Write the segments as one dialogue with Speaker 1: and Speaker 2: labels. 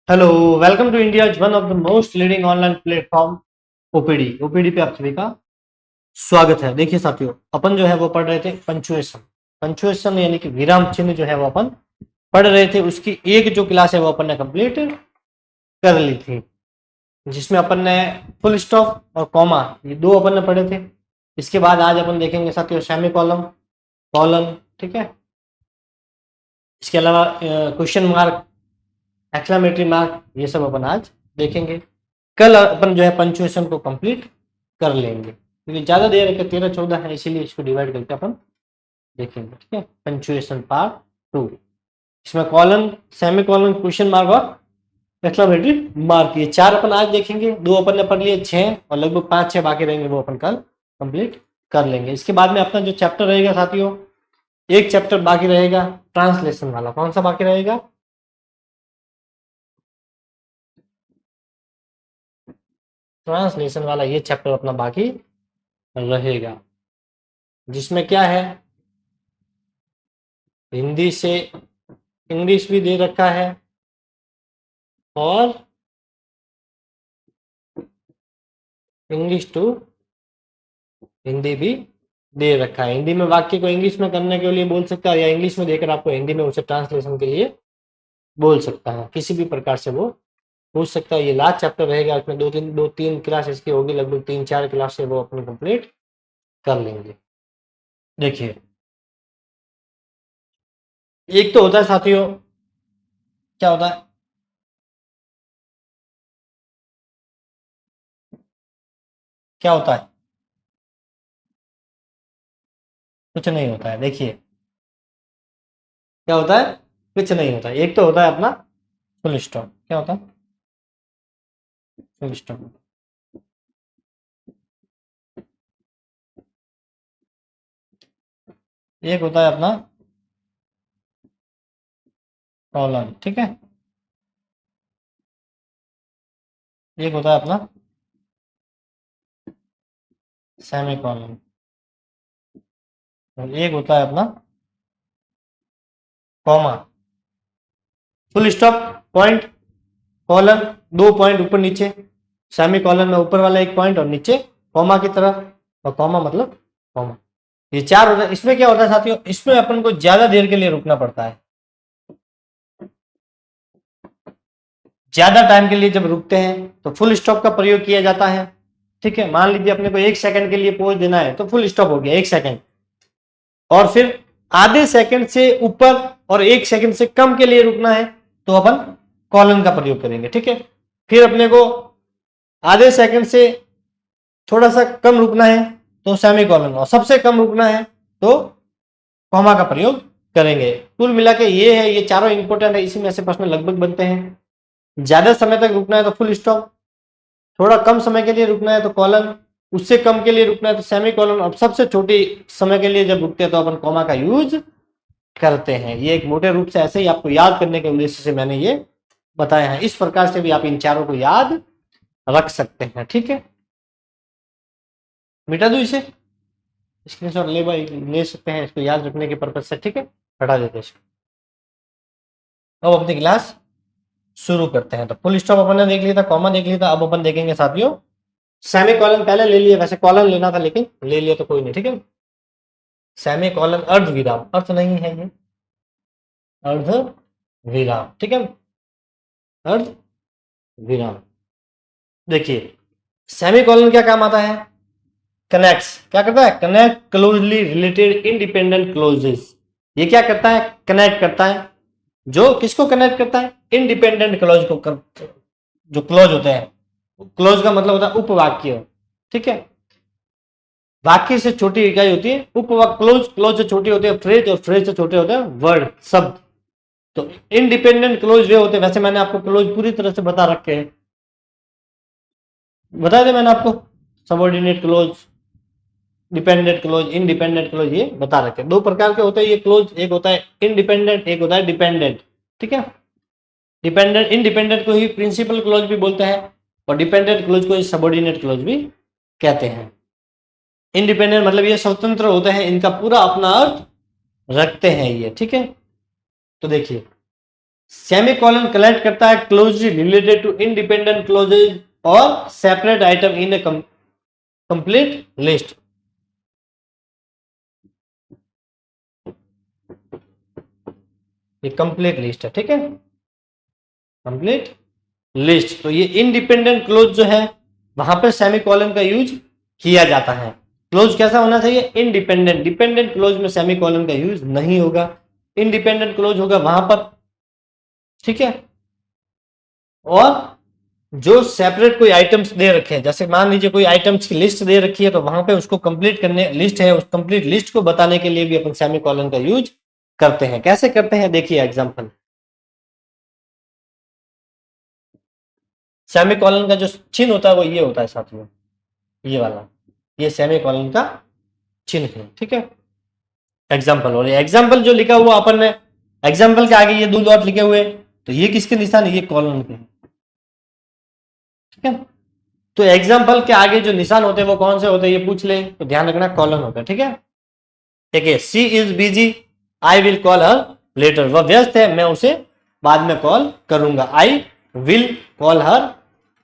Speaker 1: Hello, welcome to India one of the most leading online platform OPD. OPD पे आप सभी का स्वागत है। देखिए साथियों, अपन जो है वो पढ़ रहे थे पंचुएशन। पंचुएशन यानी कि विराम चिन्ह जो है वो अपन पढ़ रहे थे। उसकी एक जो क्लास है वो अपन ने कंप्लीट कर ली थी, जिसमें अपन ने फुल स्टॉप और कॉमा ये दो अपन ने पढ़े थे। इसके बाद आज अपन देखेंगे साथियों सेमी कॉलम, कॉलन, ठीक है। इसके अलावा क्वेश्चन मार्क, एक्सक्लेमेटरी मार्क, ये सब अपन आज देखेंगे। कल अपन जो है पंचुएशन को कंप्लीट कर लेंगे, क्योंकि ज्यादा देर है, 13-14 है, इसीलिए इसको डिवाइड करके अपन देखेंगे। ठीक है, पंचुएशन पार्ट 2। इसमें colon, semi colon, question mark और एक्सक्लेमेटरी मार्क, ये 4 अपन आज देखेंगे। 2 अपन ने पढ़ लिए, 6 और लगभग 5-6 बाकी रहेंगे, वो अपन कल कंप्लीट कर लेंगे। इसके बाद में अपना जो चैप्टर रहेगा साथियों, एक चैप्टर बाकी रहेगा ट्रांसलेशन वाला। कौन सा बाकी रहेगा? ट्रांसलेशन वाला ये चैप्टर अपना बाकी रहेगा, जिसमें क्या है, हिंदी से इंग्लिश भी दे रखा है और इंग्लिश टू हिंदी भी दे रखा है। हिंदी में वाक्य को इंग्लिश में करने के लिए बोल सकता है, या इंग्लिश में देकर आपको हिंदी में उसे ट्रांसलेशन के लिए बोल सकता है। किसी भी प्रकार से वो पूछ सकता है। ये लास्ट चैप्टर रहेगा, उसमें दो तीन क्लास इसकी होगी, लगभग 3-4 क्लास से वो अपने कंप्लीट कर लेंगे। देखिए, एक तो होता है साथियों, क्या होता है, क्या होता है, कुछ नहीं होता है। देखिए क्या होता है, कुछ नहीं होता है। एक तो होता है अपना फुल स्टॉप। क्या होता है? Full stop. एक होता है अपना कॉलन, ठीक है। एक होता है अपना सेमी कॉलन, और एक होता है अपना comma. Full stop, point, colon, 2 point ऊपर नीचे, सेमी कॉलन में ऊपर वाला 1 पॉइंट और नीचे कॉमा की तरफ, और कॉमा मतलब कॉमा। ये 4 होता है। इसमें क्या होता है साथियों, इसमें अपन को ज्यादा देर के लिए रुकना पड़ता है। ज्यादा टाइम के लिए जब रुकते हैं तो फुल स्टॉप का प्रयोग किया जाता है। ठीक है, मान लीजिए अपने को 1 सेकंड के लिए पॉज देना है तो फुल स्टॉप हो गया 1 सेकंड। और फिर आधे सेकंड से ऊपर और 1 सेकंड से कम के लिए रुकना है तो अपन कॉलन का प्रयोग करेंगे। ठीक है, फिर अपने को आधे सेकंड से थोड़ा सा कम रुकना है तो सेमी कॉलन, और सबसे कम रुकना है तो कॉमा का प्रयोग करेंगे। कुल मिला के ये है, ये चारों इंपॉर्टेंट है, इसी में से प्रश्न लगभग बनते हैं। ज्यादा समय तक रुकना है तो फुल स्टॉप, थोड़ा कम समय के लिए रुकना है तो कॉलन, उससे कम के लिए रुकना है तो सेमी कॉलन, और सबसे छोटी समय के लिए जब रुकते हैं तो अपन कॉमा का यूज करते हैं। ये एक मोटे रूप से ऐसे ही आपको याद करने के उद्देश्य से मैंने ये बताया है। इस प्रकार से भी आप इन चारों को याद रख सकते हैं। ठीक है, मिटा दो इसे, स्क्रीनशॉट ले सकते हैं इसको याद रखने के पर्पज से। ठीक है, हटा देते हैं इसको। अब अपनी क्लास शुरू करते हैं। तो फुल स्टॉप अपन ने देख लिया था, कॉमा देख लिया था। अब अपन देखेंगे साथियों सेमी कॉलन। पहले ले लिया, वैसे कॉलन लेना था लेकिन ले लिया तो कोई नहीं। ठीक है, सेमी कॉलन अर्ध विराम, अर्थ नहीं है ये, अर्ध विराम। ठीक है, अर्ध विराम। देखिए सेमी कॉलन क्या काम आता है, कनेक्ट्स, क्या करता है, connect closely related independent clauses. ये क्या करता है, कनेक्ट करता है। जो किसको कनेक्ट करता है, इंडिपेंडेंट क्लोज को जो क्लोज होते हैं, क्लोज का मतलब होता है उपवाक्य। ठीक है, वाक्य से छोटी इकाई होती है उपवाक्य, क्लोज, क्लोज से छोटी होती है फ्रेज, और फ्रेज से छोटे होते हैं वर्ड, शब्द। तो इंडिपेंडेंट क्लोज वे होते हैं। वैसे मैंने आपको क्लोज पूरी तरह से बता रखे हैं, बता दे मैंने आपको, subordinate close, dependent clause, independent clause, ये बता रखे। 2 प्रकार के होते हैं ये क्लोज, एक होता है इंडिपेंडेंट, एक होता है डिपेंडेंट। ठीक है, डिपेंडेंट, इंडिपेंडेंट को ही प्रिंसिपल क्लोज भी बोलते हैं, और डिपेंडेंट क्लोज को सबऑर्डिनेट क्लोज भी कहते हैं। इंडिपेंडेंट मतलब ये स्वतंत्र होते हैं, इनका पूरा अपना अर्थ रखते हैं ये। ठीक है, तो देखिए सेमीकोलन कनेक्ट करता है closely related to independent clauses और separate item in a complete list. ये कंप्लीट लिस्ट है, ठीक है, कंप्लीट लिस्ट। तो ये इंडिपेंडेंट क्लोज जो है वहां पर सेमीकोलन का यूज किया जाता है। क्लोज कैसा होना चाहिए? इंडिपेंडेंट। डिपेंडेंट क्लोज में सेमीकोलन का यूज नहीं होगा, इंडिपेंडेंट क्लोज होगा वहां पर, ठीक है। और जो सेपरेट कोई आइटम्स दे रखे हैं, जैसे मान लीजिए कोई आइटम्स की लिस्ट दे रखी है तो वहां पे उसको कंप्लीट करने, लिस्ट है उस कंप्लीट लिस्ट को बताने के लिए भी अपन सेमीकोलन का यूज करते हैं। कैसे करते हैं देखिए एग्जांपल। सेमीकोलन का जो चिन्ह होता है वो ये होता है साथियों, ये वाला, ये सेमीकोलन का चिन्ह है, ठीक है। एग्जाम्पल, और एग्जाम्पल जो लिखा हुआ अपन ने, एग्जाम्पल के आगे ये दो डॉट लिखे हुए, तो ये किसके निशान है? ये कॉलन के, ठीक है। तो एग्जाम्पल के आगे जो निशान होते हैं वो कौन से होते हैं ये पूछ ले तो ध्यान रखना कॉलन होता है, ठीक है। देखिए, she is busy, I will call her later. वह व्यस्त है, मैं उसे बाद में कॉल करूंगा। I will call her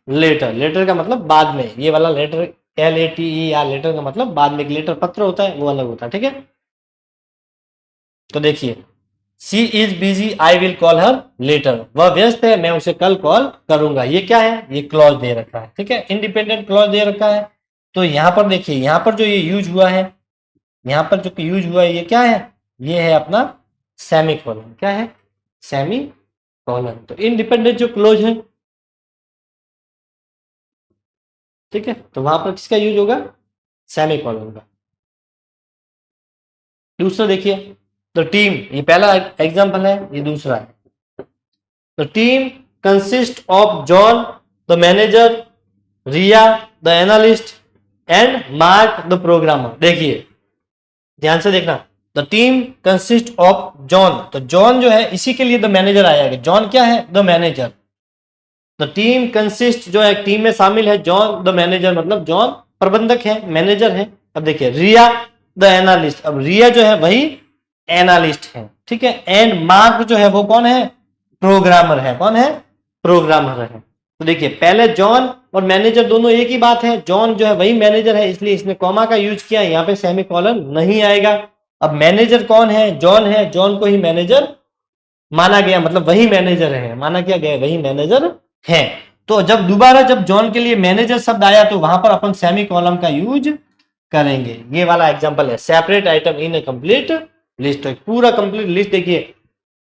Speaker 1: later, later का मतलब बाद में, ये वाला लेटर LATE या लेटर का मतलब बाद में, लेटर पत्र होता है वो अलग होता है, ठीक है। तो देखिए, she is busy, I will call her later. वह व्यस्त है, मैं उसे कल कॉल करूंगा। ये क्या है? ये क्लॉज दे रखा है, ठीक है, इंडिपेंडेंट क्लॉज दे रखा है। तो यहां पर देखिए, यहां पर जो ये यूज हुआ है, यहां पर जो यूज हुआ है ये क्या है? ये है अपना सेमीकोलन। क्या है? सेमीकोलन। तो इंडिपेंडेंट जो क्लोज है, ठीक है, तो वहां पर किसका यूज होगा? सेमीकोलन का। दूसरा देखिए, तो टीम, ये पहला एग्जांपल है, ये दूसरा है। तो team consist of John the manager, Riya the analyst and Mark the programmer. देखिए ध्यान से देखना, the team consist of John, तो जॉन जो है इसी के लिए द मैनेजर आया है। जॉन क्या है? The manager. The team consist जो है टीम में शामिल है जॉन द मैनेजर, मतलब जॉन प्रबंधक है, मैनेजर है। अब देखिए, रिया द एनालिस्ट, अब रिया जो है वही एनालिस्ट है, ठीक है। एंड मार्क जो है वो कौन है? प्रोग्रामर है। कौन है? प्रोग्रामर है। तो देखिए, पहले जॉन और मैनेजर दोनों एक ही बात है। जॉन जो है वही मैनेजर है, इसलिए इसने कॉमा का यूज किया, यहाँ पे सेमीकोलन नहीं आएगा। अब मैनेजर कौन है? जॉन है, जॉन को ही मैनेजर माना गया, मतलब वही मैनेजर है, माना क्या गया? वही मैनेजर है। तो जब दोबारा जब जॉन के लिए मैनेजर शब्द आया तो वहां पर अपन सेमीकोलन का यूज करेंगे। ये वाला एग्जांपल है, separate item in a complete list. पूरा कंप्लीट लिस्ट देखिए,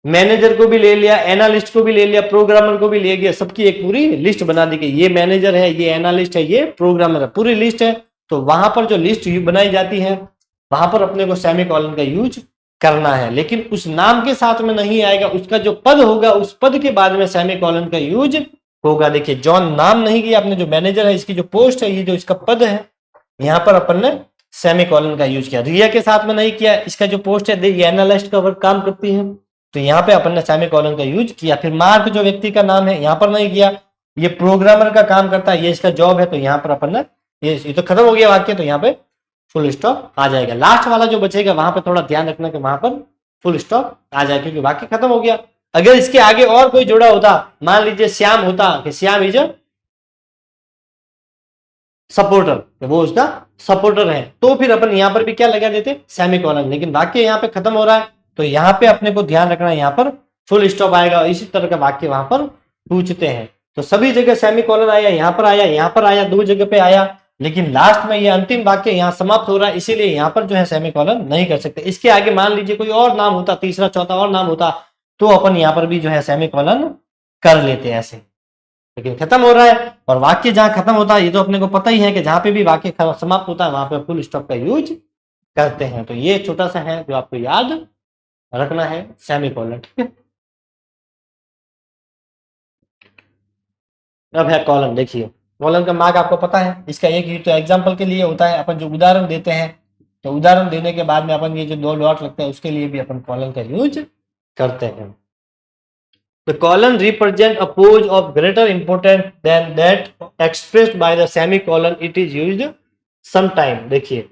Speaker 1: मैनेजर को भी ले लिया, एनालिस्ट को भी ले लिया, प्रोग्रामर को भी ले गया, सबकी एक पूरी लिस्ट बना दी गई। ये मैनेजर है, ये एनालिस्ट है, ये प्रोग्रामर है, पूरी लिस्ट है। तो वहां पर जो लिस्ट बनाई जाती है वहां पर अपने को सेमीकोलन का यूज करना है, लेकिन उस नाम के साथ में नहीं आएगा, उसका जो पद होगा उस पद के बाद में सेमीकोलन का यूज होगा। देखिए, जॉन नाम नहीं किया अपने, जो मैनेजर है इसकी जो पोस्ट है, ये जो इसका पद है, यहां पर अपन ने सेमीकोलन का यूज किया। रिया के साथ में नहीं किया, इसका जो पोस्ट है ये एनालिस्ट का वर्क काम करती है, तो यहाँ पे अपन ने सेमीकोलन का यूज किया। फिर मार्क जो व्यक्ति का नाम है यहाँ पर नहीं किया, ये प्रोग्रामर का काम करता है, ये इसका जॉब है, तो यहाँ पर अपन ने ये तो खत्म हो गया वाक्य, तो यहाँ पे फुल स्टॉप आ जाएगा। लास्ट वाला जो बचेगा वहां पे थोड़ा ध्यान रखना कि वहां पर फुल स्टॉप आ जाए, क्योंकि वाक्य खत्म हो गया। अगर इसके आगे और कोई जुड़ा होता, मान लीजिए श्याम होता कि श्याम इज सपोर्टर, वो उसका सपोर्टर है, तो फिर अपन यहाँ पर भी क्या लगा देते? सेमीकोलन। लेकिन वाक्य यहाँ पे खत्म हो रहा है, तो यहाँ पे अपने को ध्यान रखना है, यहाँ पर फुल स्टॉप आएगा। इसी तरह का वाक्य वहां पर पूछते हैं, तो सभी जगह सेमीकोलन आया, यहाँ पर आया, यहाँ पर आया, दो जगह पे आया, लेकिन लास्ट में ये अंतिम वाक्य यहाँ समाप्त हो रहा है, इसीलिए यहाँ पर जो है सेमीकोलन नहीं कर सकते। इसके आगे मान लीजिए कोई और नाम होता, तीसरा चौथा और नाम होता, तो अपन यहाँ पर भी जो है सेमीकोलन कर लेते हैं ऐसे। लेकिन खत्म हो रहा है, और वाक्य जहां खत्म होता है ये तो अपने को पता ही है कि जहां पे भी वाक्य समाप्त होता है वहां पे फुल स्टॉप का यूज करते हैं। तो ये छोटा सा है जो आपको याद रखना है, सेमीकोलन, ठीक है। अब है कॉलन। देखिए, कॉलन का मार्क आपको पता है, इसका एक ही तो एग्जाम्पल के लिए होता है, अपन जो उदाहरण देते हैं, तो उदाहरण देने के बाद में अपन ये जो दो डॉट लगते हैं उसके लिए भी अपन कॉलन का यूज करते हैं। The colon represent a pose of greater importance than that expressed by the semicolon. It is used sometime. देखिए,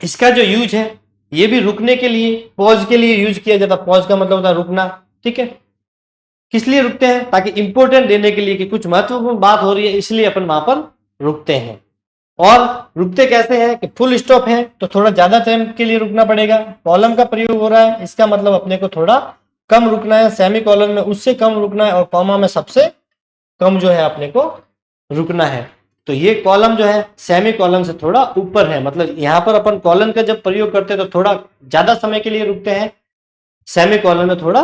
Speaker 1: इसका जो यूज है ये भी रुकने के लिए, पॉज के लिए यूज किया जाता है। पॉज का मतलब होता है रुकना, ठीक है। किस लिए रुकते हैं? ताकि इंपोर्टेंट देने के लिए कि कुछ महत्वपूर्ण बात हो रही है, इसलिए अपन वहां पर रुकते हैं। और रुकते कैसे हैं कि फुल स्टॉप है तो थोड़ा ज्यादा टाइम के लिए रुकना पड़ेगा, कॉलम का प्रयोग हो रहा है, इसका मतलब अपने को थोड़ा कम रुकना है, सेमी कॉलन में उससे कम रुकना है, और कॉमा में सबसे कम जो है अपने को रुकना है। तो ये कॉलम जो है सेमी कॉलन से थोड़ा ऊपर है, मतलब यहाँ पर अपन कॉलन का जब प्रयोग करते हैं तो थोड़ा ज्यादा समय के लिए रुकते हैं, सेमी कॉलन में थोड़ा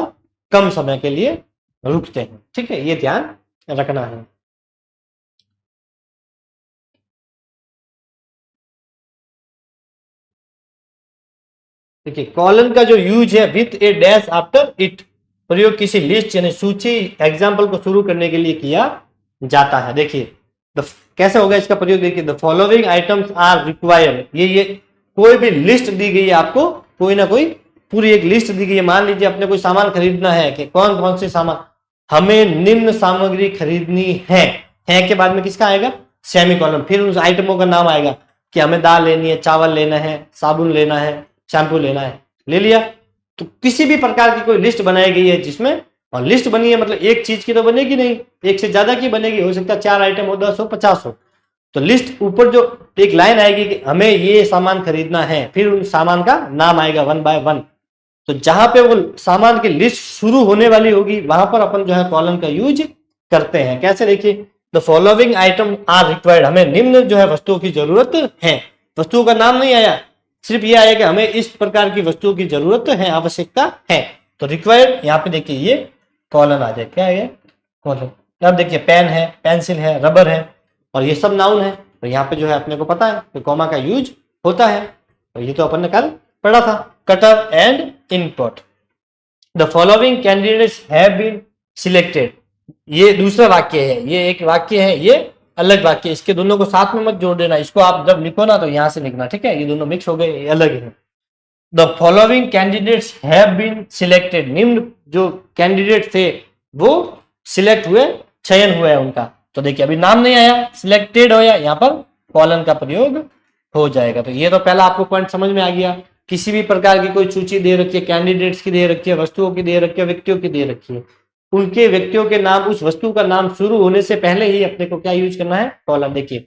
Speaker 1: कम समय के लिए रुकते हैं। ठीक है, ये ध्यान रखना है। देखिए कॉलन का जो यूज है with A dash after it, प्रयोग किसी लिस्ट यानी सूची एग्जाम्पल को शुरू करने के लिए किया जाता है। देखिए कैसे होगा इसका प्रयोग, देखिए the following items are required, ये कोई भी लिस्ट दी गई है आपको, कोई ना कोई पूरी एक लिस्ट दी गई है। मान लीजिए अपने कोई सामान खरीदना है कि कौन कौन से सामान, हमें निम्न सामग्री खरीदनी है के बाद में किसका आएगा? सेमी कॉलम, फिर उस आइटमों का नाम आएगा कि हमें दाल लेनी है, चावल लेना है, साबुन लेना है, शैम्पू लेना है, ले लिया। तो किसी भी प्रकार की कोई लिस्ट बनाई गई है जिसमें, और लिस्ट बनी है मतलब एक चीज की तो बनेगी नहीं, एक से ज्यादा की बनेगी, हो सकता है 4 आइटम हो, 10 हो, 50 हो। तो लिस्ट ऊपर जो एक लाइन आएगी कि हमें ये सामान खरीदना है, फिर उन सामान का नाम आएगा 1 बाय 1। तो जहां पे वो सामान की लिस्ट शुरू होने वाली होगी वहां पर अपन जो है कॉलम का यूज करते हैं। कैसे? देखिए the following item are required, हमें निम्न जो है वस्तुओं की जरूरत है, वस्तुओं का नाम नहीं आया, सिर्फ ये आया कि हमें इस प्रकार की वस्तुओं की जरूरत है, आवश्यकता है। तो रिक्वायर्ड यहाँ पे देखिए ये कॉलन आ जाए, क्या है? कॉलन। अब देखिए पेन है, पेंसिल है, रबर है, और ये सब नाउन है। तो यहाँ पे जो है अपने को पता है कि कॉमा का यूज होता है, तो ये तो अपन ने कल पढ़ा था। Cutter and input, the following candidates have been selected, ये दूसरा वाक्य है, ये एक वाक्य है, ये अलग वाक्य, इसके दोनों को साथ में मत जोड़ देना, इसको आप जब लिखो ना तो यहां से लिखना, ठीक है? ये दोनों मिक्स हो गए, ये अलग है। The following candidates have been selected, निम्न जो कैंडिडेट थे वो सिलेक्ट हुए, चयन हुआ है उनका। तो देखिए अभी नाम नहीं आया, सिलेक्टेड हो, या यहाँ पर कॉलन का प्रयोग हो जाएगा। तो ये तो पहला आपको पॉइंट समझ में आ गया। किसी भी प्रकार की कोई सूची दे रखी है, कैंडिडेट्स की दे रखी है, वस्तुओं की दे रखी है, व्यक्तियों की दे रखी है, उनके व्यक्तियों के नाम, उस वस्तु का नाम शुरू होने से पहले ही अपने को क्या यूज करना है? कॉलम। देखिए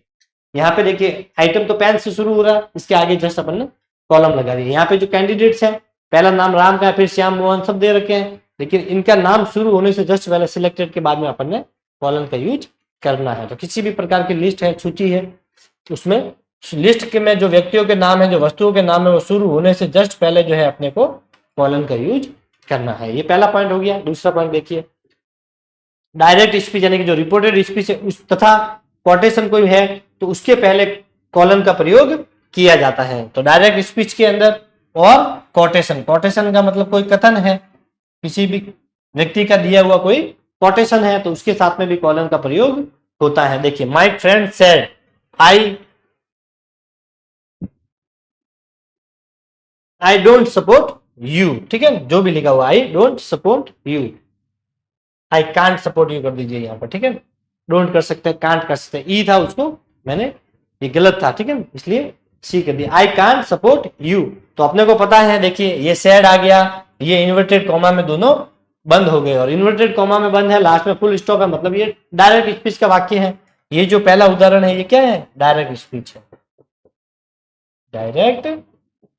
Speaker 1: यहाँ पे देखिए आइटम तो पेन से शुरू हो रहा है, इसके आगे जस्ट अपन ने कॉलम लगा दिया। यहाँ पे जो कैंडिडेट्स है, पहला नाम राम का है, फिर श्याम, मोहन, सब दे रखे हैं, लेकिन इनका नाम शुरू होने से जस्ट पहले सिलेक्टेड के बाद में अपन ने कॉलम का यूज करना है। तो किसी भी प्रकार की लिस्ट है, सूची है, उसमें लिस्ट के में जो व्यक्तियों के नाम है, जो वस्तुओं के नाम है, वो शुरू होने से जस्ट पहले जो है अपने को कॉलम का यूज करना है। ये पहला पॉइंट हो गया। दूसरा पॉइंट देखिए, डायरेक्ट स्पीच यानी कि जो रिपोर्टेड स्पीच है उस तथा कोटेशन कोई है तो उसके पहले कॉलम का प्रयोग किया जाता है। तो डायरेक्ट स्पीच के अंदर और कोटेशन, कोटेशन का मतलब कोई कथन है, किसी भी व्यक्ति का दिया हुआ कोई कोटेशन है तो उसके साथ में भी कॉलम का प्रयोग होता है। देखिए my friend said I don't support you, ठीक है, जो भी लिखा हुआ I don't support you, I can't support you कर दीजिए यहाँ पर, ठीक है। डोंट कर सकते हैं, कांट कर सकते हैं, ई था उसको मैंने, ये गलत था, ठीक है, इसलिए सी कर दिया, आई कांट सपोर्ट यू। तो अपने को पता है, देखिए ये सैड आ गया, ये इन्वर्टेड कॉमा में दोनों बंद हो गए, और इन्वर्टेड कॉमा में बंद है, लास्ट में फुल स्टॉप है, मतलब ये डायरेक्ट स्पीच का वाक्य है। ये जो पहला उदाहरण है ये क्या है? डायरेक्ट स्पीच है, डायरेक्ट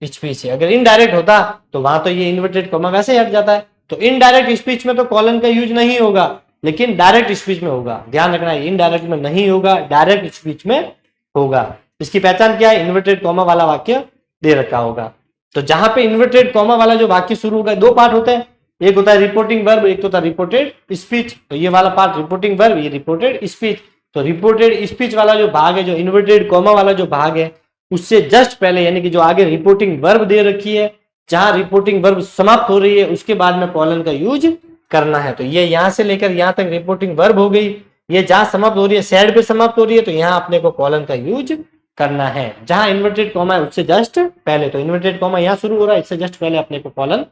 Speaker 1: स्पीच है। अगर इनडायरेक्ट होता तो वहां तो ये इन्वर्टेड कॉमा वैसे हट जाता है। तो इनडायरेक्ट स्पीच में तो कॉलन का यूज नहीं होगा, लेकिन डायरेक्ट स्पीच में होगा। ध्यान रखना है, इनडायरेक्ट में नहीं होगा, डायरेक्ट स्पीच में होगा। इसकी पहचान क्या है? इन्वर्टेड कॉमा वाला वाक्य दे रखा होगा। तो जहां पे इन्वर्टेड कॉमा वाला जो वाक्य शुरू होगा, दो पार्ट होते हैं, एक होता है रिपोर्टिंग वर्ब, एक होता है रिपोर्टेड स्पीच। तो ये वाला पार्ट रिपोर्टिंग वर्ब, ये रिपोर्टेड स्पीच। तो रिपोर्टेड स्पीच वाला जो भाग है, जो इन्वर्टेड कॉमा वाला जो भाग है, उससे जस्ट पहले यानी कि जो आगे रिपोर्टिंग वर्ब दे रखी है, जहां रिपोर्टिंग वर्ब समाप्त हो रही है, उसके बाद में कॉलन का यूज करना है। तो ये यहां से लेकर यहां तक रिपोर्टिंग वर्ब हो गई, ये जहां समाप्त हो रही है, सैड पे समाप्त हो रही है, तो यहां अपने को कॉलन का यूज करना है। जहां इन्वर्टेड कॉमा है उससे जस्ट पहले, तो इन्वर्टेड कॉमा यहां शुरू हो रहा है, इससे जस्ट पहले अपने को कॉलन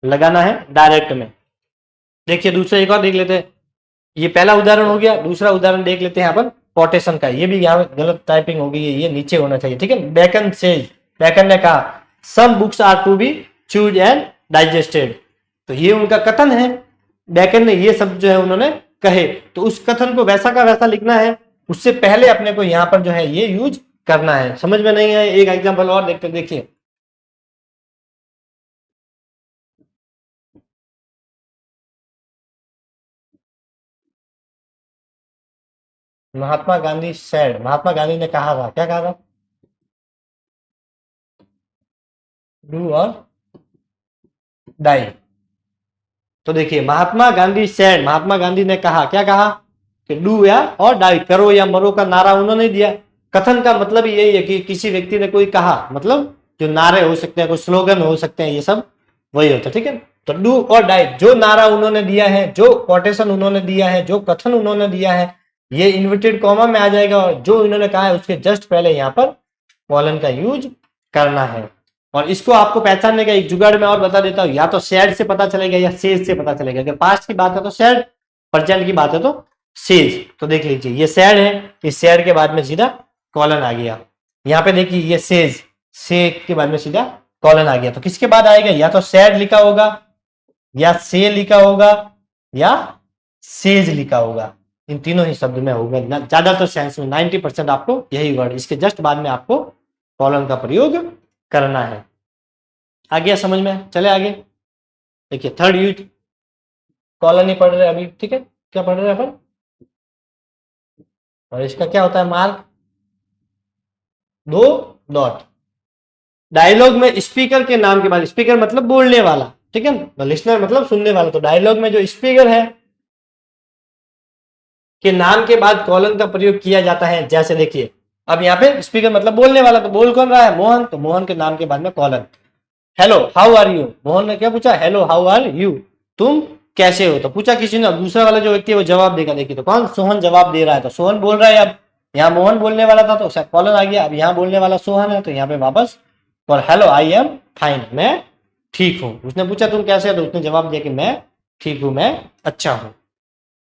Speaker 1: लगाना है डायरेक्ट में। देखिए दूसरा एक और देख लेते हैं, ये पहला उदाहरण हो गया। दूसरा उदाहरण देख लेते हैं अपन कोटेशन का। ये भी यहाँ गलत टाइपिंग हो गई है, ये नीचे होना चाहिए, ठीक है। बेकन सेज, बेकन ने कहा some books are to be chewed and digested. तो ये उनका कथन है बैकन ने ये शब्द जो है उन्होंने कहे, तो उस कथन को वैसा का वैसा लिखना है, उससे पहले अपने को यहां पर जो है ये यूज करना है। समझ में नहीं है, एक एग्जांपल और देखते, देखिए महात्मा गांधी सेड, महात्मा गांधी ने कहा था, क्या कहा था? डू और डाई। तो देखिए महात्मा गांधी सेड, महात्मा गांधी ने कहा, क्या कहा कि डू या और डाई, करो या मरो का नारा उन्होंने दिया। कथन का मतलब यही है कि किसी व्यक्ति ने कोई कहा, मतलब जो नारे हो सकते हैं, कोई स्लोगन हो सकते हैं, ये सब वही होता है, ठीक है। तो डू और डाई जो नारा उन्होंने दिया है, जो कोटेशन उन्होंने दिया है, जो कथन उन्होंने दिया है, ये इन्वर्टेड कॉमा में आ जाएगा, और जो इन्होंने कहा है उसके जस्ट पहले यहाँ पर कॉलन का यूज करना है। और इसको आपको पहचानने का एक जुगाड़ मैं और बता देता हूं, या तो सैड से पता चलेगा या सेज से पता चलेगा। अगर पास्ट की बात है तो सैड, प्रेजेंट की बात है तो सेज। तो देख लीजिए ये सैड है, इस सैड के बाद में सीधा कॉलन आ गया। यहाँ पे देखिए ये सेज, से के बाद में सीधा कॉलन आ गया। तो किसके बाद आएगा? या तो सैड लिखा होगा, या से लिखा होगा, या सेज लिखा होगा। इन तीनों ही शब्द में होगा, ज्यादातर सेंस में 90% आपको यही वर्ड, इसके जस्ट बाद में आपको कॉलन का प्रयोग करना है। आ गया समझ में? चले आगे देखिए थर्ड यूज, कॉलन ही पढ़ रहे अभी, ठीक है। क्या पढ़ रहे हैं अपन? और इसका क्या होता है मार्क? दो डॉट। डायलॉग में स्पीकर के नाम के बाद, स्पीकर मतलब बोलने वाला, ठीक है, लिसनर मतलब सुनने वाला। तो डायलॉग में जो स्पीकर है के नाम के बाद कॉलन का प्रयोग किया जाता है। जैसे देखिए अब यहाँ पे स्पीकर मतलब बोलने वाला, तो बोल कौन रहा है? मोहन। तो मोहन के नाम के बाद में colon. Hello how are you, Mohan ने क्या पूछा? हेलो हाउ आर यू, तुम कैसे हो। तो पूछा किसी ने, दूसरा वाला जो व्यक्ति है वो जवाब देगा। देखिए तो कौन? सोहन जवाब दे रहा है, तो सोहन बोल रहा है। अब यहाँ मोहन बोलने वाला था तो कॉलन आ गया। अब यहाँ बोलने वाला सोहन है, तो यहाँ पे वापस और हेलो आई एम फाइन, मैं ठीक हूँ। उसने पूछा तुम कैसे हो, तो उसने जवाब दिया कि मैं ठीक हूँ, मैं अच्छा हूँ।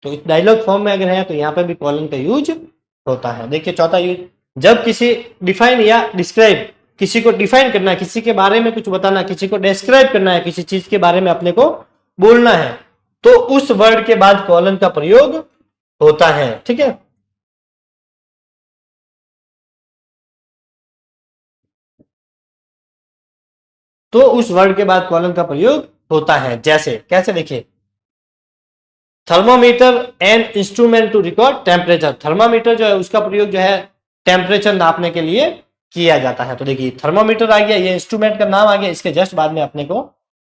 Speaker 1: तो इस डायलॉग फॉर्म में अगर है तो यहाँ पे भी कॉलन का यूज होता है। देखिए चौथा यूज, जब किसी डिफाइन या डिस्क्राइब, किसी को डिफाइन करना है, किसी के बारे में कुछ बताना, किसी को डिस्क्राइब करना है, किसी चीज के बारे में अपने को बोलना है, तो उस वर्ड के बाद कॉलन का प्रयोग होता है, ठीक है। तो उस वर्ड के बाद कॉलन का प्रयोग होता है। जैसे कैसे? देखिए thermometer and instrument to record temperature, thermometer जो है उसका प्रयोग जो है टेम्परेचर नापने के लिए किया जाता है। तो देखिए थर्मोमीटर आ गया, ये इंस्ट्रूमेंट का नाम आ गया, इसके जस्ट बाद में अपने को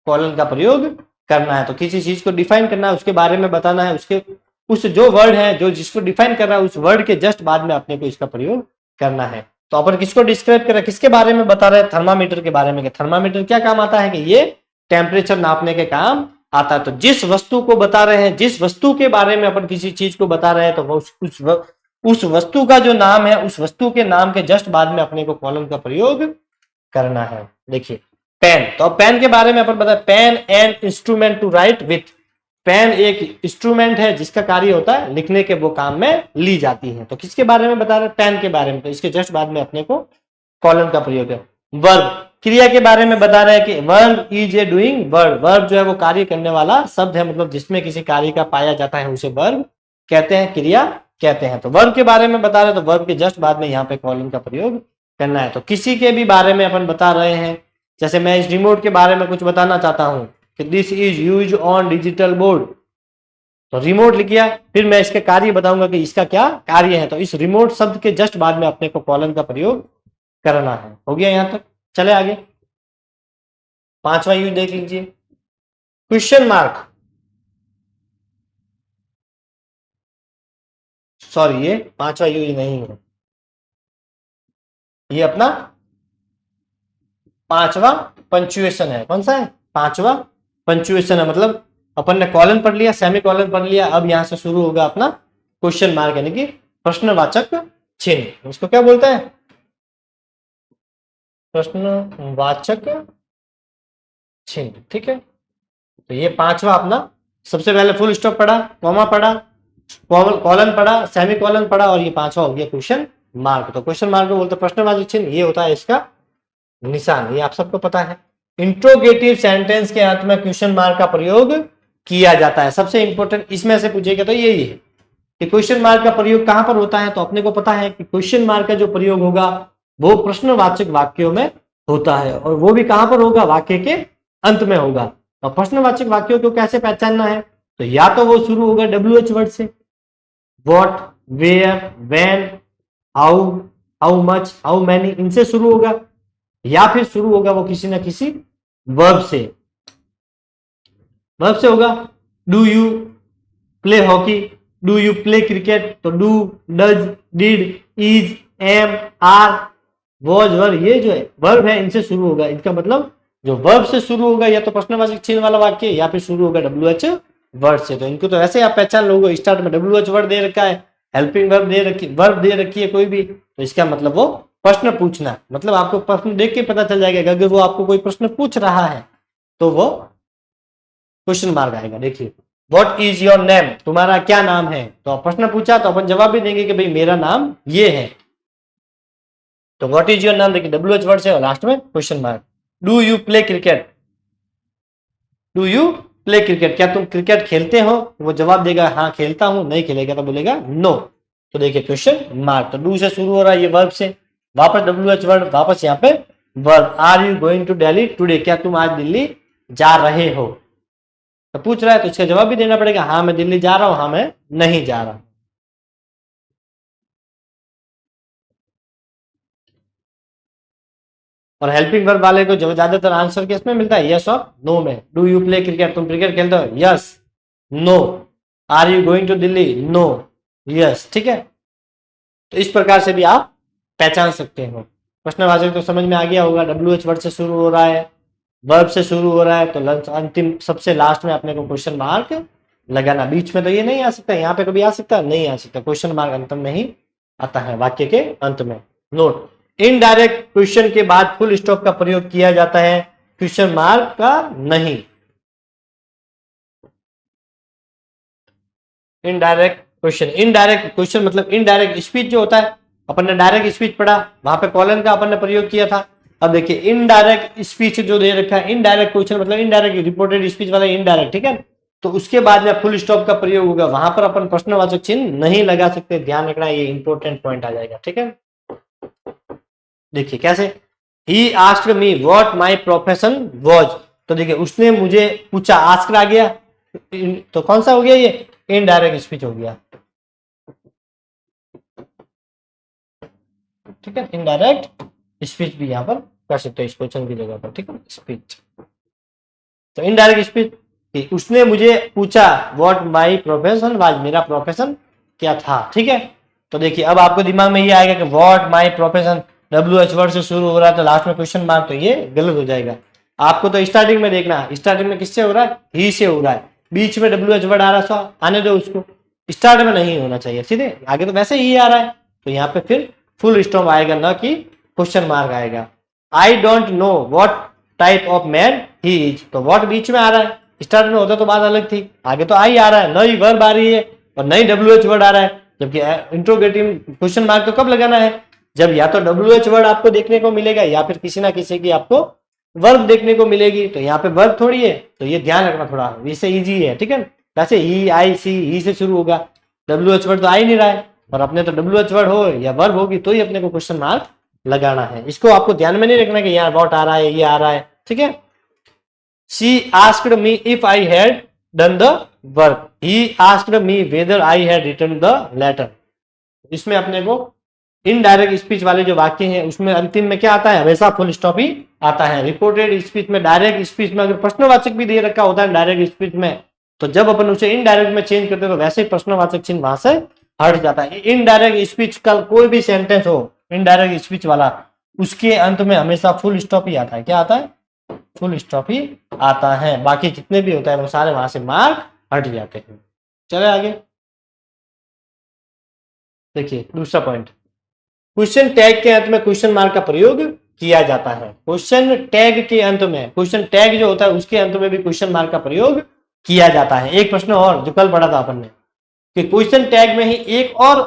Speaker 1: कॉलन का प्रयोग करना है। तो किसी चीज को डिफाइन करना है, उसके बारे में बताना है, उसके उस जो वर्ड है जो जिसको डिफाइन कर रहा है उस वर्ड के जस्ट बाद में अपने को इसका प्रयोग करना है। तो अपन किसको डिस्क्राइब कर रहे हैं, किसके बारे में बता रहे हैं? थर्मामीटर के बारे में। थर्मामीटर क्या काम आता है कि ये टेम्परेचर नापने के काम आता है। तो जिस वस्तु को बता रहे हैं, जिस वस्तु के बारे में अपन किसी चीज को बता रहे हैं, तो उस वस्तु का जो नाम है, उस वस्तु के नाम के जस्ट बाद में अपने को कॉलन का प्रयोग करना है। देखिए पेन, तो अब पेन के बारे में अपन बताए, pen and instrument to write with. Pen एक इंस्ट्रूमेंट है जिसका कार्य होता है लिखने के वो काम में ली जाती है। तो किसके बारे में बता रहे हैं? पेन के बारे में। तो इसके जस्ट बाद में अपने को कॉलन का प्रयोग है। वर्ब, क्रिया के बारे में बता रहे हैं कि verb is a doing verb. Verb जो है वो कार्य करने वाला शब्द है, मतलब जिसमें किसी कार्य का पाया जाता है उसे वर्ब कहते हैं, क्रिया कहते हैं। तो वर्ब के बारे में बता रहे हैं, तो वर्ब के जस्ट बाद में यहाँ पे कॉलन का प्रयोग करना है। तो किसी के भी बारे में अपन बता रहे हैं, जैसे मैं इस रिमोट के बारे में कुछ बताना चाहता हूं कि this is use on digital board, तो रिमोट लिख दिया। फिर मैं इसके कार्य बताऊंगा कि इसका क्या कार्य है, तो इस रिमोट शब्द के जस्ट बाद में अपने को कॉलन का प्रयोग करना है। हो गया यहां तक, चले आगे। पांचवा यूज देख लीजिए, क्वेश्चन मार्क। सॉरी ये पांचवा यूज नहीं है, ये अपना पांचवा पंचुएशन है। कौन सा है? पांचवा पंचुएशन है। मतलब अपन ने कॉलन पढ़ लिया, सेमी कॉलन पढ़ लिया, अब यहां से शुरू होगा अपना क्वेश्चन मार्क, यानी कि प्रश्नवाचक चिन्ह। उसको क्या बोलते हैं? प्रश्नवाचक चिन्ह, ठीक है। तो ये पांचवा अपना, सबसे पहले फुल स्टॉप पढ़ा, कॉमा पढ़ा, कॉलन पढ़ा, सेमी कॉलन पढ़ा, और ये पांचवा हो गया क्वेश्चन मार्क। तो क्वेश्चन मार्क को बोलते हैं प्रश्नवाचक चिन्ह, ये होता है इसका निशान, ये आप सबको पता है। इंट्रोगेटिव सेंटेंस के अंत में क्वेश्चन मार्क का प्रयोग किया जाता है। सबसे इंपॉर्टेंट इसमें से पूछेगा तो यही है कि क्वेश्चन मार्क का प्रयोग कहां पर होता है। तो अपने को पता है कि क्वेश्चन मार्क का जो प्रयोग होगा वो प्रश्नवाचक वाक्यों में होता है, और वो भी कहां पर होगा, वाक्य के अंत में होगा। और प्रश्नवाचक वाक्यों को कैसे पहचानना है, तो या तो वो शुरू होगा WH वर्ड से, what, where, when, how, how much, how many, इनसे शुरू होगा, या फिर शुरू होगा वो किसी ना किसी वर्ब से। वर्ब से होगा do you play hockey, do you play cricket, तो do, does, did, is, am, are, was, were, ये जो है वर्ब है इनसे शुरू होगा। इनका मतलब जो वर्ब से शुरू होगा या तो प्रश्नवाचक चिन्ह वाला वाक्य या फिर शुरू होगा WH वर्ड से। तो इनको तो ऐसे आप पहचान लोगे, स्टार्ट में WH वर्ड दे रखा है, हेल्पिंग वर्ब दे रखी है कोई भी, तो इसका मतलब वो प्रश्न पूछना, मतलब आपको प्रश्न देख के पता चल जाएगा। अगर वो आपको कोई प्रश्न पूछ रहा है तो वो क्वेश्चन मार्क आएगा। देखिए व्हाट इज योर नेम, तुम्हारा क्या नाम है, तो प्रश्न पूछा तो अपन जवाब भी देंगे कि भाई मेरा नाम ये है। तो व्हाट इज योर नाम देखिए WH वर्ड से और लास्ट में question mark. Do you play cricket, do you play cricket, क्या तुम क्रिकेट खेलते हो, वो जवाब देगा हाँ खेलता हूं, नहीं खेलेगा तो बोलेगा नो। तो देखिए क्वेश्चन मार्क, तो डू से शुरू हो रहा है ये वर्ब से, वापस WH वर्ड, वापस यहाँ पे verb. Are you going to Delhi today, क्या तुम आज दिल्ली जा रहे हो, तो पूछ रहा है तो इसका जवाब भी देना पड़ेगा, हाँ मैं दिल्ली जा रहा हूं, हाँ मैं नहीं जा रहा। और हेल्पिंग वर्ब वाले को जो ज्यादातर आंसर किस में मिलता है, यस और नो में। डू यू प्ले क्रिकेट, तुम क्रिकेट खेलते हो, yes, no. Are you going to Delhi, no, yes. ठीक है, तो इस प्रकार से भी आप पहचान सकते हो। प्रश्नवाचक तो समझ में आ गया होगा, WH वर्ड से शुरू हो रहा है, वर्ब से शुरू हो रहा है, तो अंतिम सबसे लास्ट में अपने को क्वेश्चन मार्क लगाना। बीच में तो ये नहीं आ सकता, यहाँ पे कभी आ सकता है, नहीं आ सकता, क्वेश्चन मार्क अंत में ही आता है, वाक्य के अंत में। नोट, इनडायरेक्ट क्वेश्चन के बाद फुल स्टॉप का प्रयोग किया जाता है, क्वेश्चन मार्क का नहीं। इनडायरेक्ट क्वेश्चन मतलब इनडायरेक्ट स्पीच जो होता है, अपन ने डायरेक्ट स्पीच पढ़ा, वहां पे कॉलन का अपन ने प्रयोग किया था। अब देखिए इनडायरेक्ट स्पीच जो दे रखा है, इनडायरेक्ट क्वेश्चन मतलब इनडायरेक्ट रिपोर्टेड स्पीच वाला इनडायरेक्ट, ठीक है। तो उसके बाद में फुल स्टॉप का प्रयोग होगा, वहां पर अपन प्रश्नवाचक चिन्ह नहीं लगा सकते, ध्यान रखना, ये इंपॉर्टेंट पॉइंट आ जाएगा। ठीक है, देखिए कैसे, ही asked me what my profession was, तो देखिए उसने मुझे पूछा, आस्क्ड आ गया, तो कौन सा हो गया, ये इनडायरेक्ट स्पीच हो गया। ठीक है, इनडायरेक्ट स्पीच भी यहां पर कर सकते हैं इस क्वेश्चन की जगह पर। ठीक है, स्पीच, तो इनडायरेक्ट स्पीच, उसने मुझे पूछा व्हाट माय प्रोफेशन वाज, मेरा प्रोफेशन क्या था। ठीक है, तो देखिए अब आपको दिमाग में ये आएगा कि what my profession, WH word से शुरू हो रहा है तो लास्ट में क्वेश्चन मार्क, तो ये गलत हो जाएगा। आपको तो स्टार्टिंग में देखना है, स्टार्टिंग में किससे हो रहा है, ही से हो रहा है, बीच में WH वर्ड आ रहा है, आने दो उसको, स्टार्ट में नहीं होना चाहिए, सीधे आगे तो वैसे ही आ रहा है, तो यहाँ पे फिर फुल स्टॉप आएगा, ना कि क्वेश्चन मार्क आएगा। I don't know what type of man he is, तो व्हाट बीच में आ रहा है, स्टार्ट में होता तो बात अलग थी, आगे तो आई आ रहा है, नई वर्ब आ रही है और नई WH वर्ड आ रहा है। जबकि इंट्रोगेटिव क्वेश्चन मार्क तो कब लगाना है, जब या तो WH वर्ड आपको देखने को मिलेगा या फिर किसी ना किसी की आपको वर्ब देखने को मिलेगी। तो यहाँ पे वर्ब थोड़ी है, तो ये ध्यान रखना थोड़ा, इससे इजी है। ठीक है, वैसे ही, आई, सी, ही से शुरू होगा, WH वर्ड तो आ ही नहीं रहा है, और अपने तो WH वर्ड हो या वर्ब होगी तो ही अपने को क्वेश्चन मार्क लगाना है। इसको आपको ध्यान में नहीं रखना कि यहाँ व्हाट आ रहा है, ये आ रहा है। ठीक है, she asked me if I had done the work, he asked me whether I had written the letter. इसमें अपने को इनडायरेक्ट स्पीच वाले जो वाक्य हैं उसमें अंतिम में क्या आता है, हमेशा फुल स्टॉप ही आता है। रिपोर्टेड स्पीच में, डायरेक्ट स्पीच में अगर प्रश्नवाचक भी दे रखा होता है डायरेक्ट स्पीच में, तो जब अपन उसे इनडायरेक्ट में चेंज करते हैं तो वैसे ही प्रश्नवाचक चिन्ह वहां से हट जाता है। इनडायरेक्ट स्पीच का कोई भी सेंटेंस हो इनडायरेक्ट स्पीच वाला, उसके अंत में हमेशा फुल स्टॉप ही आता है। क्या आता है, फुल स्टॉप ही आता है, बाकी जितने भी होता है वो सारे वहां से मार्क हट जाते हैं। चले आगे, देखिए दूसरा पॉइंट, क्वेश्चन टैग के अंत में क्वेश्चन मार्क का प्रयोग किया जाता है। क्वेश्चन टैग के अंत में, क्वेश्चन टैग जो होता है उसके अंत में भी क्वेश्चन मार्क का प्रयोग किया जाता है। एक प्रश्न और जो कल पढ़ा था अपन ने, कि क्वेश्चन टैग में ही एक और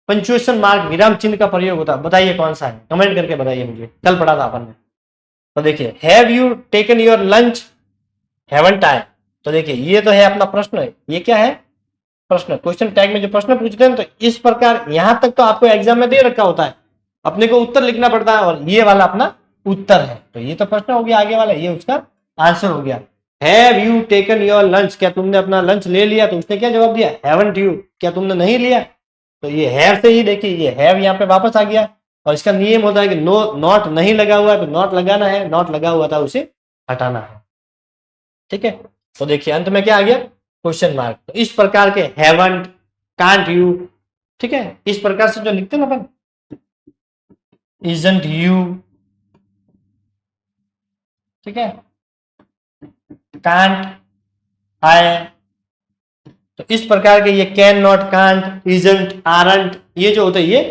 Speaker 1: पंक्चुएशन मार्क विराम चिन्ह का प्रयोग होता है, बताइए कौन सा है, कमेंट करके बताइए मुझे, कल पढ़ा था अपन ने। तो देखिए, have you taken your lunch, haven't I, तो देखिए ये तो है अपना प्रश्न, ये क्या है प्रश्न, क्वेश्चन टैग में जो प्रश्न पूछते हैं तो इस प्रकार यहां तक तो आपको एग्जाम में दे रखा होता है, अपने को उत्तर लिखना पड़ता है और ये वाला अपना उत्तर है। तो ये तो प्रश्न हो गया, आगे वाला ये उसका आंसर हो गया। Have you taken your lunch, क्या तुमने अपना लंच ले लिया? तो उसने क्या जवाब दिया, हैवंट यू, क्या तुमने नहीं लिया? तो ये हैव से ही देखिए ये हैव यहाँ पे वापस आ गया, और इसका नियम होता है कि नो नॉट नहीं लगा हुआ है तो नॉट लगाना है, नॉट लगा हुआ था उसे हटाना है। ठीक है, तो देखिए अंत में क्या आ गया, क्वेश्चन मार्क। तो इस प्रकार के हैवंट, कांट यू, ठीक है, इस प्रकार से जो लिखते हैं ना अपन, इजंट यू, ठीक है, कांट, आई, तो इस प्रकार के ये can not, can't, isn't, aren't, ये जो होते हैं ये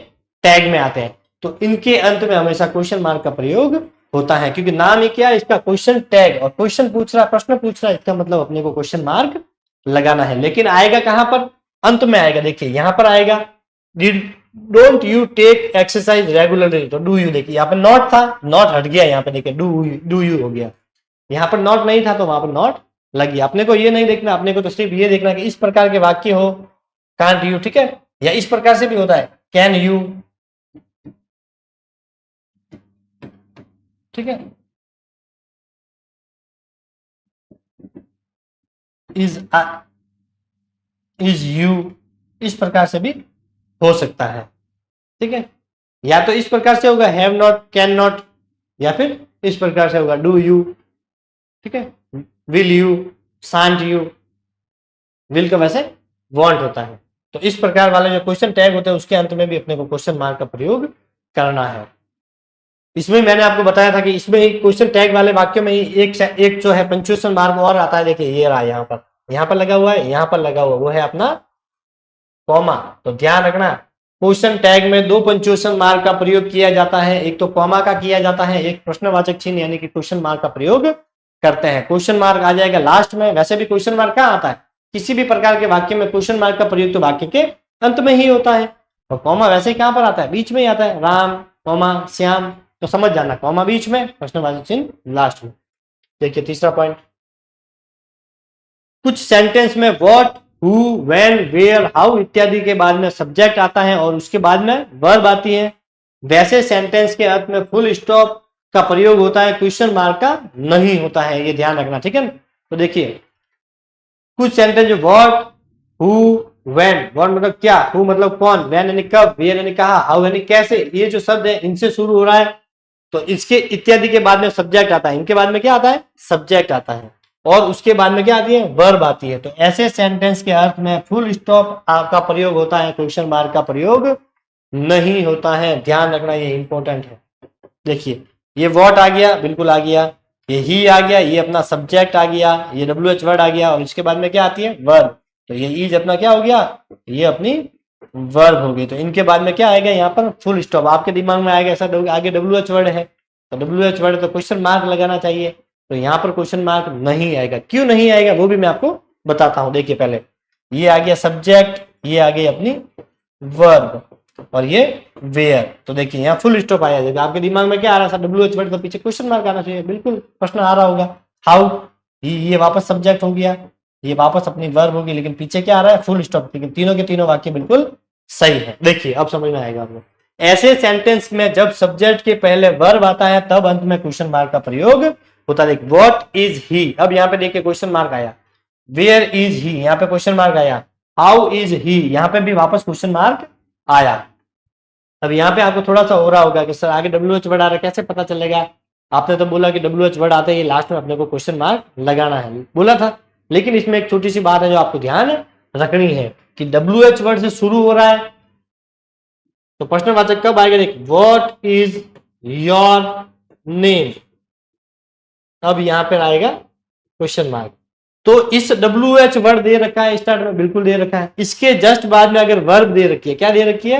Speaker 1: टैग में आते हैं। तो इनके अंत में हमेशा क्वेश्चन मार्क का प्रयोग होता है, क्योंकि नाम ही क्या है इसका, क्वेश्चन टैग, और क्वेश्चन पूछ रहा, प्रश्न पूछ रहा है, इसका मतलब अपने को क्वेश्चन मार्क लगाना है। लेकिन आएगा कहां पर, अंत में आएगा, देखिए यहां पर आएगा, don't you take exercise regularly, तो डू यू, देखिए यहाँ पे नॉट था, नॉट हट गया, यहाँ पे देखिए डू यू हो गया, यहाँ पर नॉट नहीं था तो वहां पर नॉट लग गया। अपने को ये नहीं देखना, अपने को तो सिर्फ ये देखना कि इस प्रकार के वाक्य हो, कांट यू, ठीक है, या इस प्रकार से भी होता है, कैन यू, ठीक है, इज यू, इस प्रकार से भी हो सकता है। ठीक है, या तो इस प्रकार से होगा हैव नॉट, कैन नॉट, या फिर इस प्रकार से होगा डू यू, ठीक है, will you, shan't you, will का वैसे वांट होता है। तो इस प्रकार वाले जो क्वेश्चन टैग होते हैं उसके अंत में भी अपने को क्वेश्चन मार्क का प्रयोग करना है। इसमें मैंने आपको बताया था कि इसमें क्वेश्चन टैग वाले वाक्यों में एक जो है पंक्चुएशन मार्क और आता है, देखिए ये रहा, यहाँ पर लगा हुआ है, यहाँ पर लगा हुआ, वो है अपना कॉमा। तो ध्यान रखना, क्वेश्चन टैग में दो पंक्चुएशन मार्क का प्रयोग किया जाता है, एक तो कॉमा का किया जाता है, एक प्रश्नवाचक चिन्ह यानी कि क्वेश्चन मार्क का प्रयोग करते हैं। क्वेश्चन मार्क आ जाएगा लास्ट में, वैसे भी क्वेश्चन मार्क कहाँ आता है, किसी भी प्रकार के वाक्य में क्वेश्चन मार्क का प्रयोग तो वाक्य के अंत में ही होता है, और कॉमा वैसे ही कहां पर आता है, बीच में ही आता है, राम, कॉमा, श्याम, तो समझ जाना, कॉमा बीच में, प्रश्नवाचक चिन्ह लास्ट में। देखिए तीसरा पॉइंट, कुछ सेंटेंस में what, who, when, where, how इत्यादि के बाद में सब्जेक्ट आता है और उसके बाद में वर्ब आती है। वैसे सेंटेंस के अंत में फुल स्टॉप का प्रयोग होता है, क्वेश्चन मार्क का नहीं होता है, ये ध्यान रखना, ठीक है। तो देखिए कुछ सेंटेंस जो व्हाट, हु, व्हेन, व्हाट मतलब क्या, हु मतलब कौन, व्हेन यानी कब, वेयर यानी कहा, हाउ यानी कैसे, ये जो शब्द है इनसे शुरू हो रहा है, तो इसके इत्यादि के बाद में सब्जेक्ट आता है, इनके बाद में क्या आता है, सब्जेक्ट आता है, और उसके बाद में क्या आती है, वर्ब आती है। तो ऐसे सेंटेंस के अर्थ में फुल स्टॉप का प्रयोग होता है, क्वेश्चन मार्क का प्रयोग नहीं होता है, ध्यान रखना, ये इंपॉर्टेंट है। देखिए ये व्हाट आ गया, बिल्कुल आ गया, ये ही आ गया, ये अपना सब्जेक्ट आ गया, ये WH वर्ड आ गया, और इसके बाद में क्या आती है, वर्ब। तो ये इज अपना क्या हो गया, ये अपनी वर्ब हो गई। तो इनके बाद में क्या आएगा, यहाँ पर फुल स्टॉप। आपके दिमाग में आएगा ऐसा आगे WH वर्ड है, तो WH वर्ड तो क्वेश्चन मार्क लगाना चाहिए, तो यहाँ पर क्वेश्चन मार्क नहीं आएगा। क्यों नहीं आएगा वो भी मैं आपको बताता हूँ। देखिए पहले ये आ गया सब्जेक्ट, ये आ गई अपनी वर्ब, और ये वेयर। तो देखिए यहाँ फुल स्टॉप आया जाएगा। आपके दिमाग में क्या आ रहा था, WH वर्ड तो पीछे क्वेश्चन मार्क आना चाहिए, बिल्कुल प्रश्न आ रहा होगा। हाउ, ये वापस सब्जेक्ट हो गया, ये वापस अपनी वर्ब होगी, लेकिन पीछे क्या आ रहा है, फुल स्टॉप। लेकिन तीनों के तीनों वाक्य बिल्कुल सही है। देखिए अब समझ में आएगा आपको। ऐसे सेंटेंस में जब सब्जेक्ट के पहले वर्ब आता है तब अंत में क्वेश्चन मार्क का प्रयोग होता है। देखिए व्हाट इज ही, अब यहाँ पे देखिए क्वेश्चन मार्क आया। वेयर इज ही, यहाँ पे क्वेश्चन मार्क आया। हाउ इज ही, यहाँ पे भी वापस क्वेश्चन मार्क आया। अब यहाँ पे आपको थोड़ा सा हो रहा होगा कि सर आगे WH वर्ड आ रहा है, कैसे पता चलेगा? आपने तो बोला कि WH वर्ड आते ही लास्ट में अपने को क्वेश्चन मार्क लगाना है, बोला था। लेकिन इसमें एक छोटी सी बात है जो आपको ध्यान रखनी है कि WH वर्ड से शुरू हो रहा है तो प्रश्नवाचक कब आएगा? देख, व्हाट इज योर नेम, अब यहां पर आएगा क्वेश्चन मार्क। तो इस WH वर्ड दे रखा है स्टार्ट में, बिल्कुल दे रखा है। इसके जस्ट बाद में अगर वर्ब दे रखी है, क्या दे रखी है?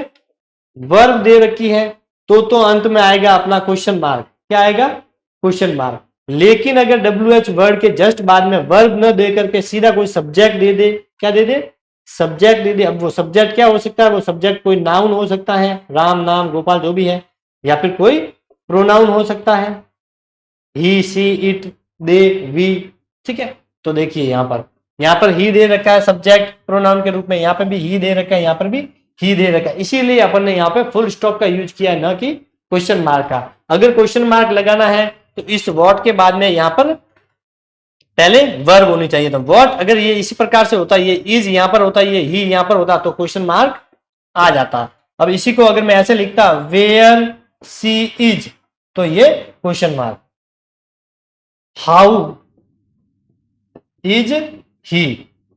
Speaker 1: वर्ब दे रखी है, तो अंत में आएगा अपना क्वेश्चन मार्क। क्या आएगा? Question mark. लेकिन अगर WH वर्ड के जस्ट बाद में वर्ब न दे करके सीधा कोई सब्जेक्ट दे दे, क्या दे दे? सब्जेक्ट दे दे। अब वो सब्जेक्ट क्या हो सकता है? वो सब्जेक्ट कोई नाउन हो सकता है, राम, नाम, गोपाल, जो भी है, या फिर कोई प्रोनाउन हो सकता है, ही, सी, इट, दे, वी, ठीक है। तो देखिए यहाँ पर ही दे रखा है सब्जेक्ट प्रोनाउन के रूप में, यहाँ पे भी ही दे रखा है, यहाँ पर भी ही दे रखा है, इसीलिए अपन ने यहाँ पे फुल स्टॉप का यूज किया है, ना कि क्वेश्चन मार्क का। अगर क्वेश्चन मार्क लगाना है तो इस व्हाट के बाद में यहाँ पर पहले वर्ब होनी चाहिए था। व्हाट अगर ये इसी प्रकार से होता, ये इज यहाँ पर होता, ये ही यहाँ पर होता, तो क्वेश्चन मार्क आ जाता। अब इसी को अगर मैं ऐसे लिखता वेयर सी इज, तो ये question mark. How is he,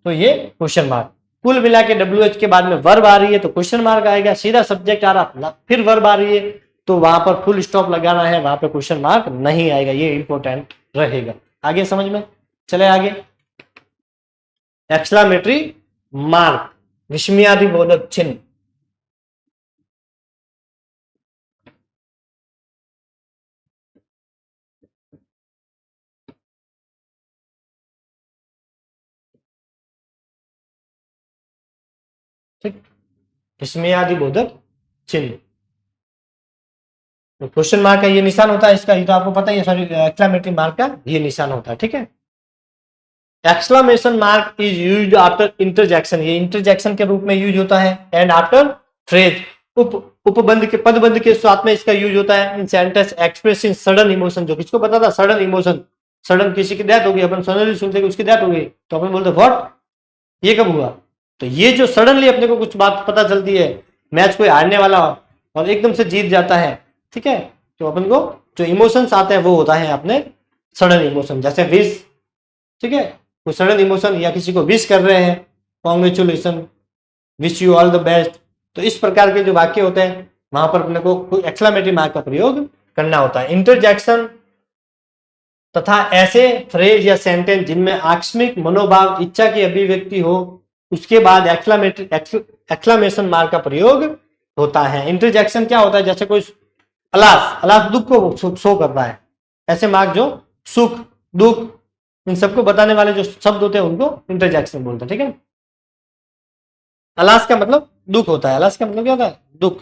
Speaker 1: तो ये क्वेश्चन मार्क। कुल मिला के WH के बाद में वर्ब आ रही है तो क्वेश्चन मार्क आएगा, सीधा सब्जेक्ट आ रहा फिर वर्ब आ रही है तो वहां पर फुल स्टॉप लगाना है, वहां पर क्वेश्चन मार्क नहीं आएगा, ये इंपॉर्टेंट रहेगा। आगे समझ में चले आगे। एक्सक्लेमेटरी मार्क, विस्मयादिबोधक चिन्ह। ठीक, विस्मयादिबोधक चिन्ह। तो क्वेश्चन मार्क का ये निशान होता है, इसका ये तो आपको पता ही है, सॉरी एक्सक्लेमेटरी मार्क का ये निशान होता है। ठीक है, exclamation mark is used after interjection, ये इंटरजेक्शन के रूप में यूज होता है। एंड आफ्टर फ्रेज, उपबंध के पदबंध के साथ में इसका यूज होता है। इन सेंटेंस एक्सप्रेसिंग सडन इमोशन, जो किसको पता था सडन इमोशन, सडन किसी की डेथ हो गई, अपन सडनली सुनते कि उसकी डेथ हो गई तो अपन बोलते व्हाट, ये कब हुआ। तो ये जो सडनली अपने को कुछ बात पता चलती है, मैच कोई हारने वाला और एकदम से जीत जाता है, ठीक है, तो अपन को जो इमोशंस आते हैं वो होता है अपने सडन इमोशन। जैसे विश, ठीक है, कोई सडन इमोशन, या किसी को विश कर रहे हैं, congratulation, wish you all the best, तो इस प्रकार के जो वाक्य होते हैं वहां पर अपने को कोई एक्सक्लेमेटरी मार्क का प्रयोग करना होता है। इंटरजेक्शन तथा ऐसे फ्रेज या सेंटेंस जिनमें आकस्मिक मनोभाव, इच्छा की अभिव्यक्ति हो, उसके बाद एक्सक्लेमेशन मार्क का प्रयोग होता है। इंटरजेक्शन क्या होता है, जैसे कोई अलास दुख को शो करता है, ऐसे मार्क जो सुख दुख इन सबको बताने वाले जो शब्द होते हैं उनको इंटरजेक्शन बोलते हैं। ठीक है, अलास का मतलब दुख होता है, अलास का मतलब क्या होता है दुख।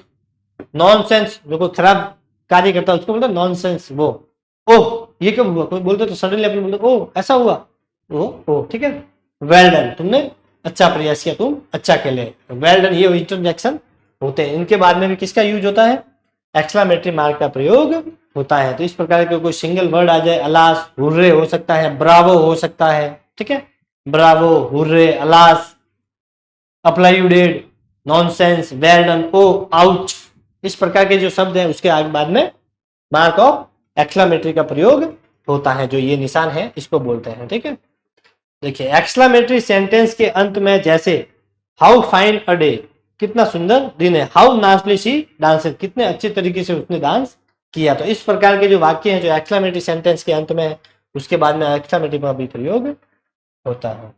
Speaker 1: नॉनसेंस, जो कोई खराब कार्य करता है उसको बोलते हैं नॉनसेंस। वो ओह ये कब हुआ, कोई बोलते तो सडनली अपने बोलते ओह ऐसा हुआ, ओ ठीक है। वेल डन, तुमने अच्छा प्रयास किया, तुम अच्छा खेले, वेल डन, ये इंटरजेक्शन होते हैं। इनके बाद में भी किसका यूज होता है, एक्सक्लेमेटरी मार्क का प्रयोग होता है। तो इस प्रकार के कोई सिंगल वर्ड आ जाए, अलास, हुर्रे हो सकता है, ब्रावो हो सकता है, ठीक है, bravo, hurrah, alas, apply you dead, nonsense, well done, oh, ouch, इस प्रकार के जो शब्द हैं उसके आगे बाद में मार्क ऑफ एक्सक्लेमेटरी का प्रयोग होता है, जो ये निशान है इसको बोलते हैं। ठीक है, देखिए एक्सक्लेमेटरी सेंटेंस के अंत में जैसे हाउ फाइन अ डे, कितना सुंदर दिन है, हाउ नाइसली शी डांसेस, कितने अच्छे तरीके से उसने डांस किया। तो इस प्रकार के जो वाक्य हैं जो एक्सक्लेमेटरी सेंटेंस के अंत में, उसके बाद में एक्सक्लेमेटरी का भी प्रयोग होता है।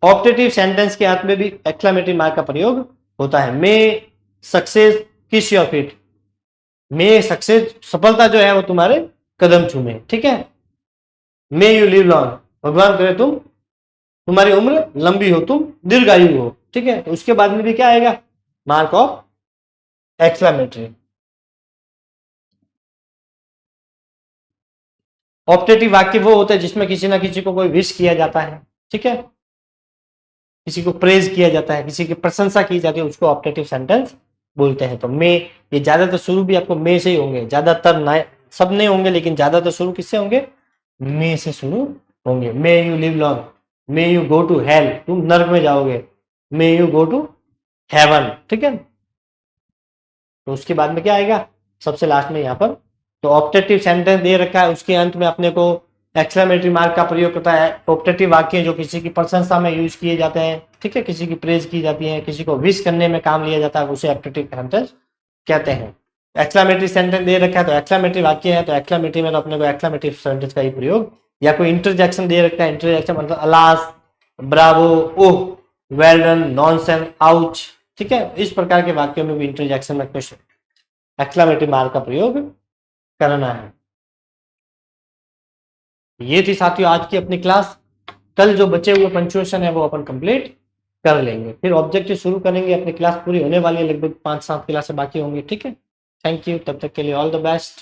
Speaker 1: ऑप्टेटिव सेंटेंस के अंत में भी एक्सक्लेमेटरी मार्क का प्रयोग होता है। May success kiss your feet, may success, सफलता जो है वो तुम्हारे कदम चूमे, ठीक है। मे यू लिव लॉन्ग, भगवान करे तुम्हारी उम्र लंबी हो, तुम दीर्घायु हो, ठीक है। तो उसके बाद में भी क्या आएगा, मार्क ऑफ एक्सक्लेमेटरी। ऑप्टेटिव वाक्य वो होता है जिसमें किसी ना किसी को कोई विश किया जाता है, ठीक है, किसी को प्रेज किया जाता है, किसी की प्रशंसा की जाती है, उसको ऑप्टेटिव सेंटेंस बोलते हैं। तो मे, ये ज्यादातर शुरू भी आपको मे से ही होंगे, ज्यादातर ना, सब नहीं होंगे लेकिन ज्यादातर शुरू किससे होंगे, मे से शुरू होंगे। May you live long, may you go to hell, तुम नर्क में जाओगे, may you go to heaven, ठीक है। तो उसके बाद में क्या आएगा, सबसे लास्ट में यहाँ पर तो ऑप्टेटिव सेंटेंस दे रखा है, उसके अंत में अपने को एक्सक्लेमेटरी मार्क का प्रयोग करता है। ऑप्टेटिव वाक्य जो किसी की प्रशंसा में यूज किए जाते हैं, ठीक है, किसी की प्रेज की जाती है, किसी को विश करने में काम लिया जाता है, उसे ऑप्टेटिव सेंटेंस कहते हैं। एक्सक्लेमेटरी सेंटेंस दे रखा है तो एक्सक्लेमेटरी वाक्य है, तो एक्सक्लेमेटरी में तो अपने को एक्सक्लेमेटरी सेंटेंस का ही प्रयोग, या कोई इंटरजेक्शन दे रखा है, इंटरजेक्शन मतलब अलास, ब्रावो, ओह, वेल डन, नॉनसेंस, आउच, ठीक है। इस प्रकार के वाक्यों में भी इंटरजेक्शन में एक्सक्लेमेटरी मार्क का प्रयोग करना है। ये थी साथियों आज की अपनी क्लास। कल जो बचे हुए पंक्चुएशन है वो अपन कंप्लीट कर लेंगे, फिर ऑब्जेक्टिव शुरू करेंगे। अपनी क्लास पूरी होने वाली है, लगभग 5-7 क्लासें बाकी होंगी, ठीक है। थैंक यू, तब तक के लिए ऑल द बेस्ट।